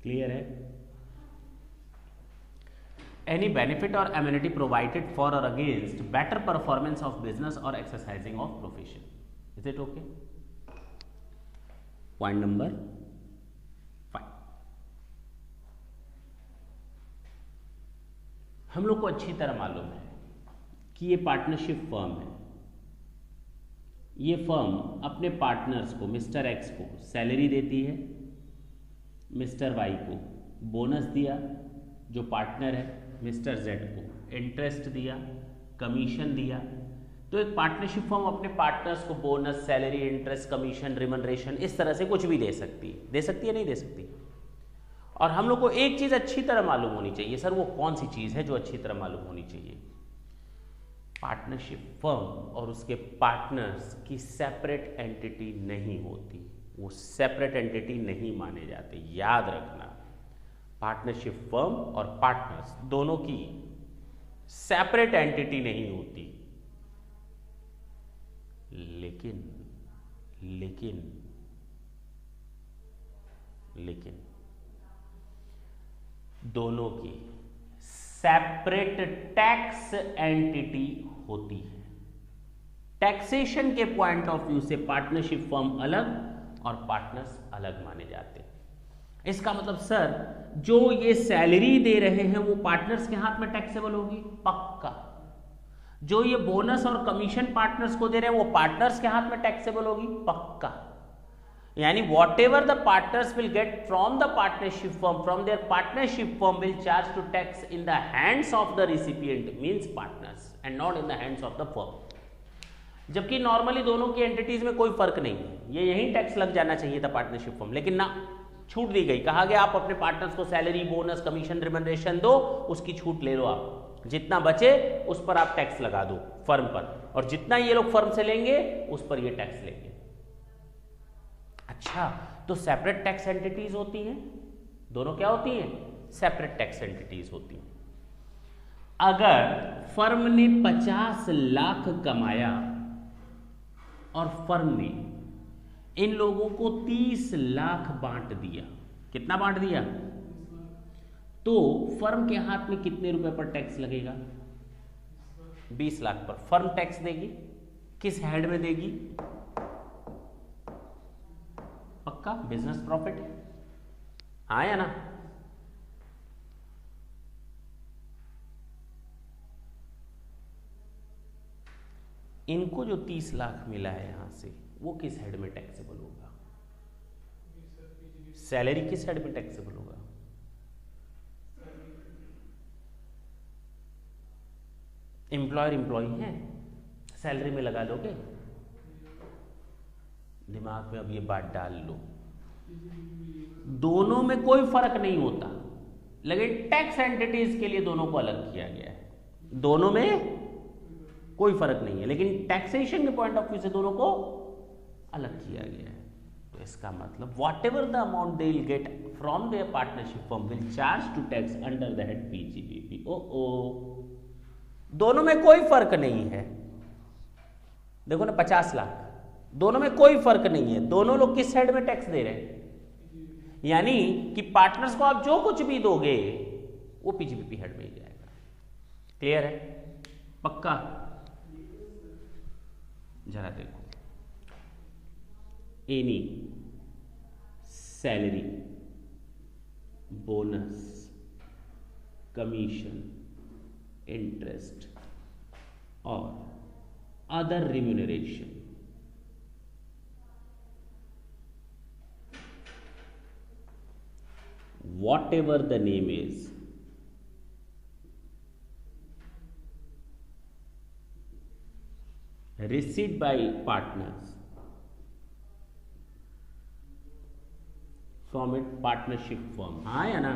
क्लियर है? एनी बेनिफिट और एम्यूनिटी प्रोवाइडेड फॉर और against better performance of business और exercising of profession. Is it okay? Point number 5। हम लोग को अच्छी तरह मालूम है कि ये पार्टनरशिप फर्म है। ये फर्म अपने पार्टनर्स को, मिस्टर एक्स को सैलरी देती है, मिस्टर वाई को बोनस दिया, जो पार्टनर है मिस्टर जेड को इंटरेस्ट दिया, कमीशन दिया। तो एक पार्टनरशिप फर्म अपने पार्टनर्स को बोनस, सैलरी, इंटरेस्ट, कमीशन, रिमनरेशन इस तरह से कुछ भी दे सकती है। दे सकती है, नहीं दे सकती? और हम लोग को एक चीज अच्छी तरह मालूम होनी चाहिए। सर वो कौन सी चीज है जो अच्छी तरह मालूम होनी चाहिए? पार्टनरशिप फर्म और उसके पार्टनर्स की सेपरेट एंटिटी नहीं होती, वो सेपरेट एंटिटी नहीं माने जाते। याद रखना, पार्टनरशिप फर्म और पार्टनर्स दोनों की सेपरेट एंटिटी नहीं होती। लेकिन लेकिन लेकिन दोनों की सेपरेट टैक्स एंटिटी होती है। टैक्सेशन के पॉइंट ऑफ व्यू से पार्टनरशिप फर्म अलग और पार्टनर्स अलग माने जाते हैं। इसका मतलब सर जो ये सैलरी दे रहे हैं वो पार्टनर्स के हाथ में टैक्सेबल होगी? पक्का। जो ये बोनस और कमीशन पार्टनर्स को दे रहे हैं वो पार्टनर्स के हाथ में टैक्सेबल होगी? पक्का। यानी whatever the partners will get from the partnership firm, from their partnership firm will charge to tax in the hands of the recipient, means partners, and not in the hands of the firm. जबकि normally दोनों की entities में कोई फर्क नहीं है, ये यही टैक्स लग जाना चाहिए था पार्टनरशिप फर्म, लेकिन ना, छूट दी गई। कहा गया आप अपने पार्टनर्स को सैलरी, बोनस, कमीशन, रिमनरेशन दो, उसकी छूट ले लो, आप जितना बचे उस पर आप टैक्स लगा दो फर्म पर, और जितना ये लोग फर्म से लेंगे उस पर ये टैक्स लेंगे। अच्छा, तो सेपरेट टैक्स एंटिटीज होती हैं, दोनों क्या होती हैं? सेपरेट टैक्स एंटिटीज होती हैं। अगर फर्म ने 50 लाख कमाया और फर्म ने इन लोगों को 30 लाख बांट दिया, कितना बांट दिया? तो फर्म के हाथ में कितने रुपए पर टैक्स लगेगा? 20 लाख पर। फर्म टैक्स देगी, किस हेड में देगी? पक्का बिजनेस प्रॉफिट है, हाँ या ना? इनको जो 30 लाख मिला है यहां से, वो किस हेड में टैक्सेबल होगा? सैलरी किस हेड में टैक्सेबल होगा? एम्प्लॉयर एम्प्लॉय है, सैलरी में लगा लोगे? दिमाग में अब ये बात डाल लो, दोनों में कोई फर्क नहीं होता, लेकिन टैक्स एंटिटीज के लिए दोनों को अलग किया गया है। दोनों में कोई फर्क नहीं है, लेकिन टैक्सेशन के पॉइंट ऑफ व्यू से दोनों को अलग किया गया है। तो इसका मतलब whatever the amount they will get from their partnership firm will charge to tax under the head PGBP. दोनों में कोई फर्क नहीं है। देखो ना 50 लाख, दोनों में कोई फर्क नहीं है, दोनों लोग किस हेड में टैक्स दे रहे हैं? यानी कि पार्टनर्स को आप जो कुछ भी दोगे वो पीजीबीपी हेड में ही जाएगा। क्लियर है? पक्का? जरा देखो, any salary, bonus, commission, interest और other remuneration whatever the name is, received by partners from a partnership firm, हाँ या ना?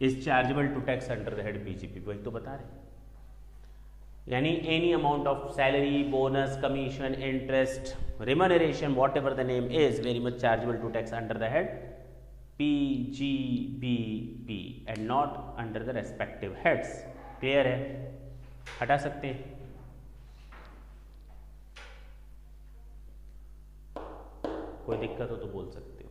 Is chargeable to tax under the head PGBP, वही तो बता रहे। यानी any amount of salary, bonus, commission, interest, remuneration, whatever the name is very much chargeable to tax under the head PGBP and not under the respective heads. Clear है? हटा सकते हैं। कोई दिक्कत हो तो बोल सकते हो।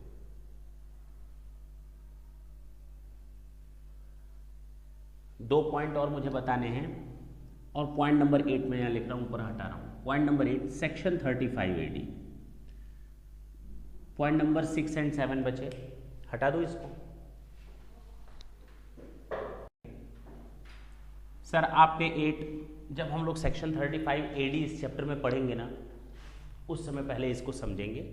दो पॉइंट और मुझे बताने हैं, और पॉइंट नंबर 8 में यहां लिख रहा हूं, ऊपर हटा रहा हूं। Point number 8 section 35 AD. Point number 6 and 7 बचे, हटा दो इसको। सर आपके 8, जब हम लोग सेक्शन 35 एडी इस चैप्टर में पढ़ेंगे ना, उस समय पहले इसको समझेंगे,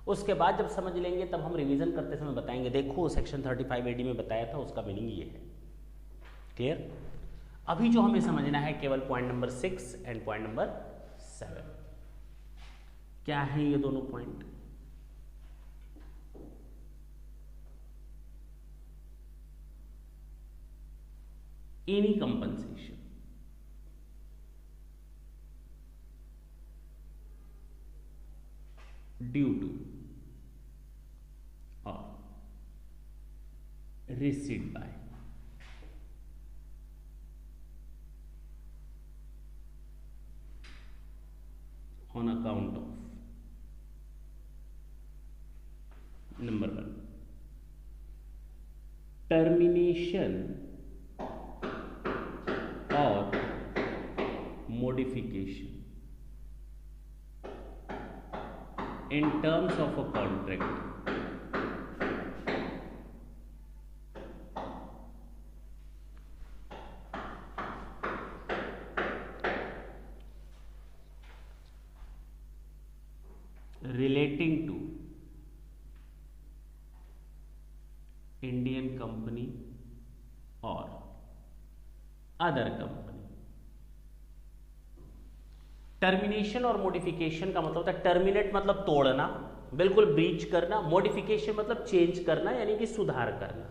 उसके बाद जब समझ लेंगे तब हम रिवीजन करते समय बताएंगे, देखो सेक्शन 35 एडी में बताया था, उसका मीनिंग ये है। क्लियर? अभी जो हमें समझना है केवल point number 6 and point number 7। क्या है ये दोनों point? Any compensation due to और received by on account of number 1 termination or modification in terms of a contract relating to Indian company or other company। Termination और modification का मतलब होता है, टर्मिनेट मतलब तोड़ना, बिल्कुल ब्रीच करना, मॉडिफिकेशन मतलब चेंज करना, यानी कि सुधार करना।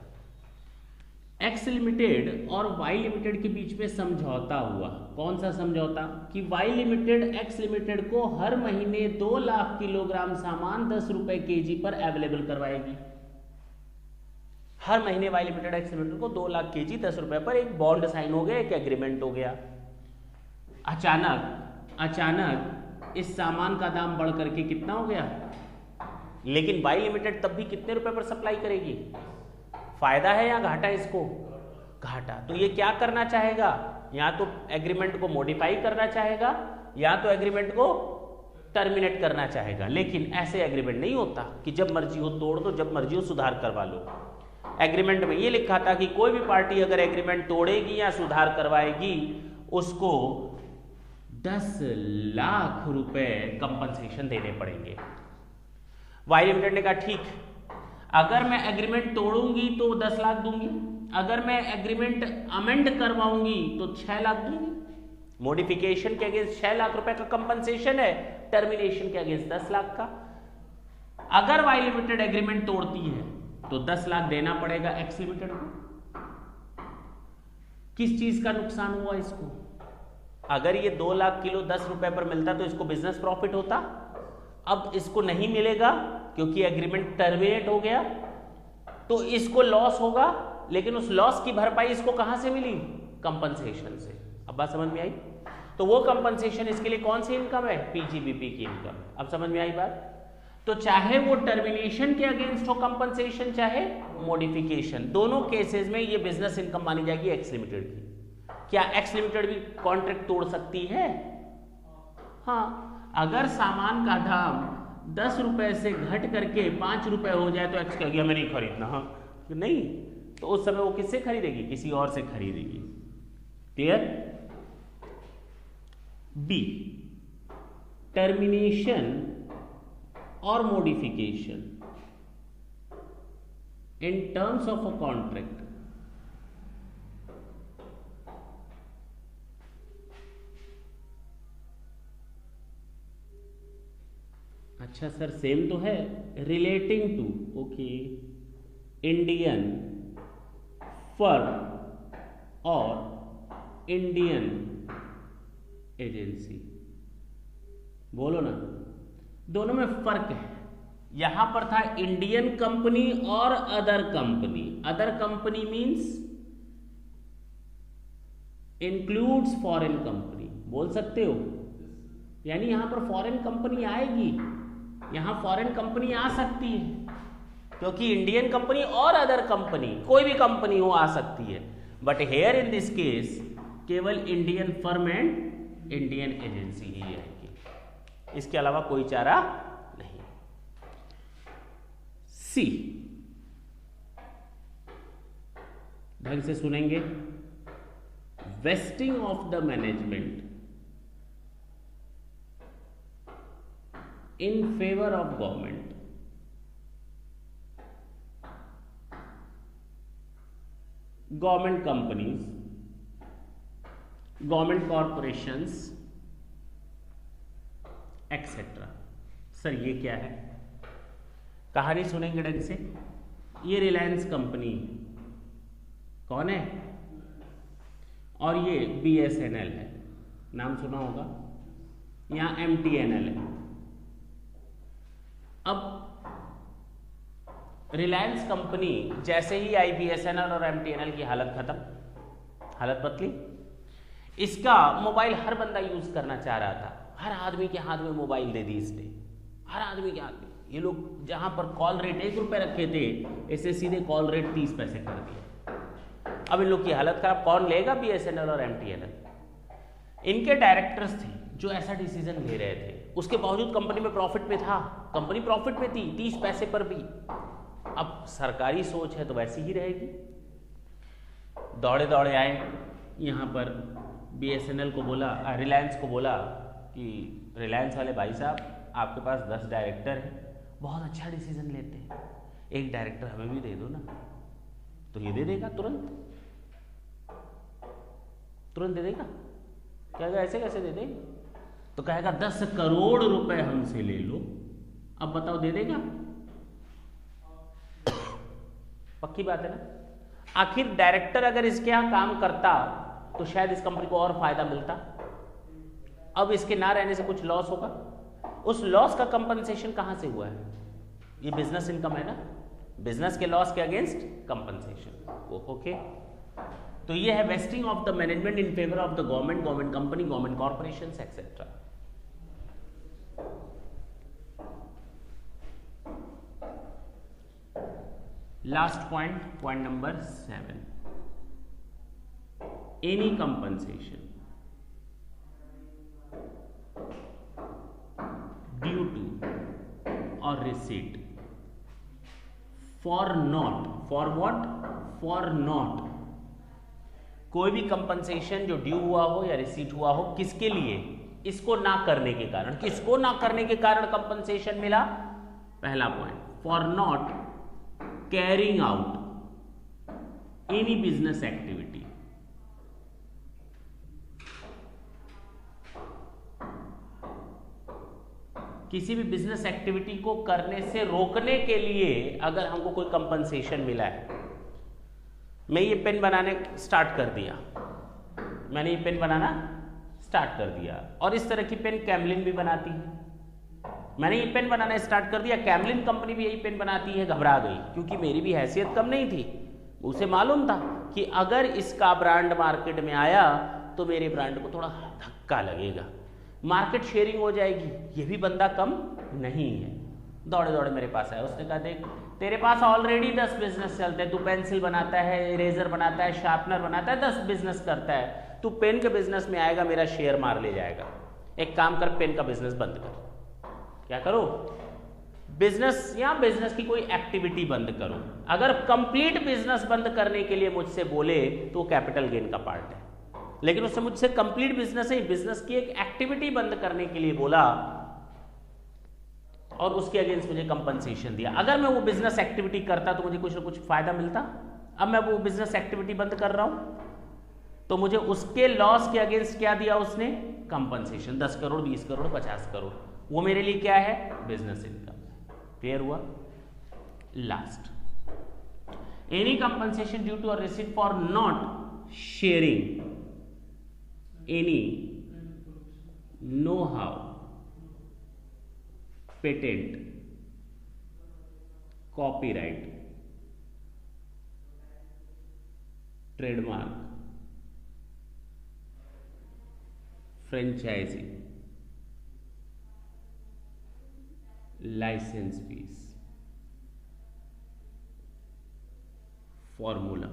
एक्स लिमिटेड और वाई लिमिटेड के बीच में समझौता हुआ। कौन सा समझौता? कि वाई लिमिटेड एक्स लिमिटेड को हर महीने 2 लाख किलोग्राम सामान 10 रुपए केजी पर अवेलेबल करवाएगी। हर महीने वाई लिमिटेड एक्स लिमिटेड को 2 लाख केजी 10 रुपए पर एक बॉन्ड साइन हो गया, एक एग्रीमेंट हो गया। अचानक इस सामान का दाम बढ़ करके कितना हो गया, लेकिन वाई लिमिटेड तब भी कितने रुपए पर सप्लाई करेगी, फायदा है या घाटा है इसको, घाटा। तो ये क्या करना चाहेगा, या तो एग्रीमेंट को मॉडिफाई करना चाहेगा या तो एग्रीमेंट को टर्मिनेट करना चाहेगा। लेकिन ऐसे एग्रीमेंट नहीं होता कि जब मर्जी हो तोड़ दो, जब मर्जी हो सुधार करवा लो। एग्रीमेंट में ये लिखा था कि कोई भी पार्टी अगर एग्रीमेंट तोड़ेगी या सुधार करवाएगी उसको 10 लाख रुपए कंपनसेशन देने पड़ेंगे। वाई लिमिटेड ने कहा ठीक, अगर मैं एग्रीमेंट तोड़ूंगी तो 10 लाख दूंगी, अगर मैं एग्रीमेंट अमेंड करवाऊंगी तो 6 लाख दूंगी। मॉडिफिकेशन के अगेंस्ट 6 लाख रुपए का कंपनसेशन है, टर्मिनेशन के अगेंस्ट 10 लाख का। अगर वाई लिमिटेड एग्रीमेंट तोड़ती है तो 10 लाख देना पड़ेगा एक्स लिमिटेड को। किस चीज का नुकसान हुआ इसको, अगर ये 2 लाख किलो 10 रुपए पर मिलता तो इसको बिजनेस प्रॉफिट होता, अब इसको नहीं मिलेगा क्योंकि एग्रीमेंट टर्मिनेट हो गया, तो इसको लॉस होगा। लेकिन उस लॉस की भरपाई इसको कहां से मिली, कंपनसेशन से। अब बात समझ में आई, तो वो कंपनसेशन इसके लिए कौन सी इनकम है, पीजीबीपी की इनकम। अब समझ में आई बात। तो चाहे वो टर्मिनेशन के अगेंस्ट हो कंपनसेशन, चाहे मॉडिफिकेशन, दोनों केसेस में ये बिजनेस इनकम मानी जाएगी एक्स लिमिटेड की। क्या एक्स लिमिटेड भी कॉन्ट्रैक्ट तोड़ सकती है, हाँ, अगर सामान का दाम 10 रुपए से घट करके 5 रुपए हो जाए तो एक्स कहेगी हमें नहीं खरीदना, हाँ नहीं, तो उस समय वो किससे खरीदेगी, किसी और से खरीदेगी। क्लियर। बी, टर्मिनेशन और modification in terms of a contract अच्छा सर सेम तो है, relating to, okay, Indian firm और इंडियन एजेंसी। बोलो ना, दोनों में फर्क है। यहां पर था इंडियन कंपनी और other company. Other company means includes foreign company, बोल सकते हो, यानी यहां पर फॉरेन कंपनी आएगी, यहां फॉरेन कंपनी आ सकती है क्योंकि इंडियन कंपनी और अदर कंपनी, कोई भी कंपनी हो आ सकती है। But here in this case केवल Indian firm and Indian agency ही आएगी, इसके अलावा कोई चारा नहीं। सी, ढंग से सुनेंगे, wasting of the management in favor of government, government companies, government corporations etc. Sir ये क्या है, कहानी सुनेंगे ढंग से। ये रिलायंस कंपनी कौन है, और ये BSNL है, नाम सुना होगा, यहां MTNL है। अब रिलायंस कंपनी जैसे ही आई BSNL और MTNL की हालत खत्म, हालत बदली, इसका मोबाइल हर बंदा यूज करना चाह रहा था, हर आदमी के हाथ में मोबाइल दे दी इसने, हर आदमी के हाथ में। ये लोग जहां पर कॉल रेट 1 रुपए रखे थे, इसे सीधे कॉल रेट 30 पैसे कर दिया। अब इन लोग की हालत खराब, कौन लेगा BSNL और MTNL। इनके डायरेक्टर्स थे जो ऐसा डिसीजन ले रहे थे, उसके बावजूद कंपनी में प्रॉफिट में था, कंपनी प्रॉफिट में थी 30 पैसे पर भी। अब सरकारी सोच है तो वैसी ही रहेगी। दौड़े दौड़े आए यहाँ पर, BSNL को बोला, रिलायंस को बोला कि रिलायंस वाले भाई साहब आपके पास 10 डायरेक्टर हैं, बहुत अच्छा डिसीजन लेते हैं, एक डायरेक्टर हमें भी दे दो ना। तो ये दे देगा, तुरंत दे देगा, कहेगा ऐसे कैसे दे देगा, तो कहेगा 10 करोड़ रुपए हमसे ले लो। अब बताओ दे देगा, पक्की बात है ना। आखिर डायरेक्टर अगर इसके यहां काम करता तो शायद इस कंपनी को और फायदा मिलता, अब इसके ना रहने से कुछ लॉस होगा, उस लॉस का कंपनसेशन कहां से हुआ है, ये बिजनेस इनकम है ना, बिजनेस के लॉस के अगेंस्ट कंपनसेशन। ओके, तो ये है vesting of the management in favour of the government, government company, government corporations etcetera. Last point number 7, any compensation due to और रिसीट फॉर नॉट कोई भी कंपनसेशन जो ड्यू हुआ हो या रिसीट हुआ हो, किसके लिए? इसको ना करने के कारण। किसको ना करने के कारण कंपनसेशन मिला? पहला point, for not carrying out any business activity. किसी भी बिजनेस एक्टिविटी को करने से रोकने के लिए अगर हमको कोई कंपनसेशन मिला है, मैं ये पेन बनाने स्टार्ट कर दिया, मैंने ये पेन बनाना स्टार्ट कर दिया, और इस तरह की पेन कैमलिन भी बनाती है। मैंने ये पेन बनाना स्टार्ट कर दिया, कैमलिन कंपनी भी यही पेन बनाती है, घबरा गई, क्योंकि मेरी भी हैसियत कम नहीं थी। उसे मालूम था कि अगर इसका ब्रांड मार्केट में आया तो मेरे ब्रांड को थोड़ा धक्का लगेगा, मार्केट शेयरिंग हो जाएगी। ये भी बंदा कम नहीं है, दौड़े दौड़े मेरे पास आया। उसने कहा, देख तेरे पास ऑलरेडी 10 बिजनेस चलते हैं, तू पेंसिल बनाता है, इरेजर बनाता है, शार्पनर बनाता है, 10 बिजनेस करता है, तू पेन के बिजनेस में आएगा, मेरा शेयर मार ले जाएगा। एक काम कर, पेन का बिजनेस बंद कर। क्या करो? बिजनेस या बिजनेस की कोई एक्टिविटी बंद करो। अगर कंप्लीट बिजनेस बंद करने के लिए मुझसे बोले तो कैपिटल गेन का पार्ट है, लेकिन उसने मुझसे कंप्लीट बिजनेस ही बिजनेस की एक एक्टिविटी बंद करने के लिए बोला और उसके अगेंस्ट मुझे कंपनसेशन दिया। अगर मैं वो बिजनेस एक्टिविटी करता तो मुझे कुछ ना कुछ फायदा मिलता। अब मैं वो बिजनेस एक्टिविटी बंद कर रहा हूं तो मुझे उसके लॉस के अगेंस्ट क्या दिया उसने? कंपनसेशन। 10 करोड़, 20 करोड़, 50 करोड़, वो मेरे लिए क्या है? Business income. क्लियर हुआ? Last, any compensation due to और receipt for not sharing any know-how, patent, copyright, trademark, franchising, license fees, formula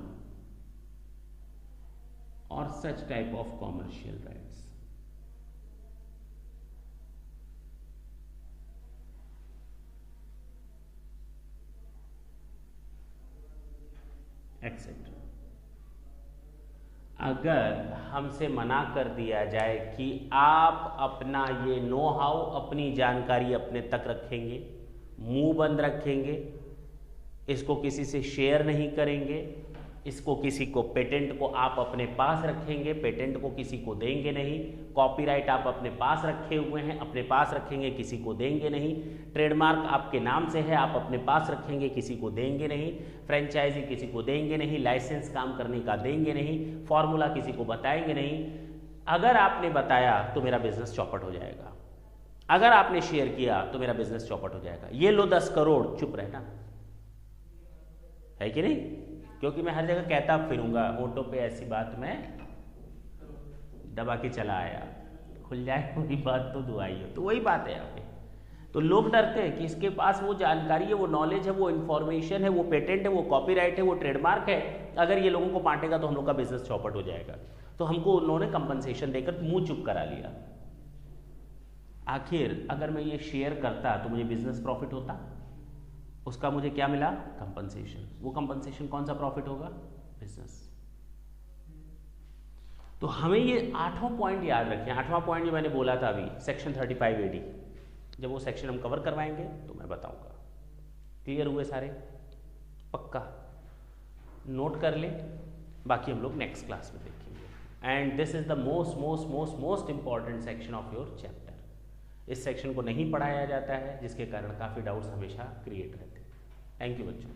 or such type of commercial rights. Etcetera. अगर हमसे मना कर दिया जाए कि आप अपना ये नो हाउ, अपनी जानकारी अपने तक रखेंगे, मुंह बंद रखेंगे, इसको किसी से शेयर नहीं करेंगे, इसको किसी को पेटेंट को आप अपने पास रखेंगे, पेटेंट को किसी को देंगे नहीं, कॉपीराइट आप अपने पास रखे हुए हैं, अपने पास रखेंगे, किसी को देंगे नहीं, ट्रेडमार्क आपके नाम से है, आप अपने पास रखेंगे, किसी को देंगे नहीं, फ्रेंचाइजी किसी को देंगे नहीं, लाइसेंस काम करने का देंगे नहीं, फॉर्मूला किसी को बताएंगे नहीं। अगर आपने बताया तो मेरा बिजनेस चौपट हो जाएगा, अगर आपने शेयर किया तो मेरा बिजनेस चौपट हो जाएगा। ये लो 10 करोड़, चुप रहना, है कि नहीं? क्योंकि मैं हर जगह कहता फिरूंगा, होठों पे ऐसी बात मैं दबा के चला आया, खुल जाए वही बात तो दुआई हो, तो वही बात है यहाँ पे। तो लोग डरते हैं कि इसके पास वो जानकारी है, वो नॉलेज है, वो इन्फॉर्मेशन है, वो पेटेंट है, वो कॉपीराइट है, वो ट्रेडमार्क है, अगर ये लोगों को बांटेगा तो हम लोग का बिजनेस चौपट हो जाएगा। तो हमको उन्होंने कंपनसेशन देकर मुंह चुप करा लिया। आखिर अगर मैं ये शेयर करता तो मुझे बिजनेस प्रॉफिट होता, उसका मुझे क्या मिला? कंपनसेशन। वो कंपनसेशन कौन सा प्रॉफिट होगा? बिजनेस। तो हमें ये 8वां पॉइंट याद रखें। 8वां पॉइंट जो मैंने बोला था अभी, सेक्शन 35 AD, जब वो सेक्शन हम कवर करवाएंगे तो मैं बताऊंगा। क्लियर हुए सारे? पक्का नोट कर ले, बाकी हम लोग नेक्स्ट क्लास में देखेंगे। And this is the most important section of your chapter. इस सेक्शन को नहीं पढ़ाया जाता है, जिसके कारण काफ़ी डाउट्स हमेशा क्रिएट रहते हैं। थैंक यू बच्चों।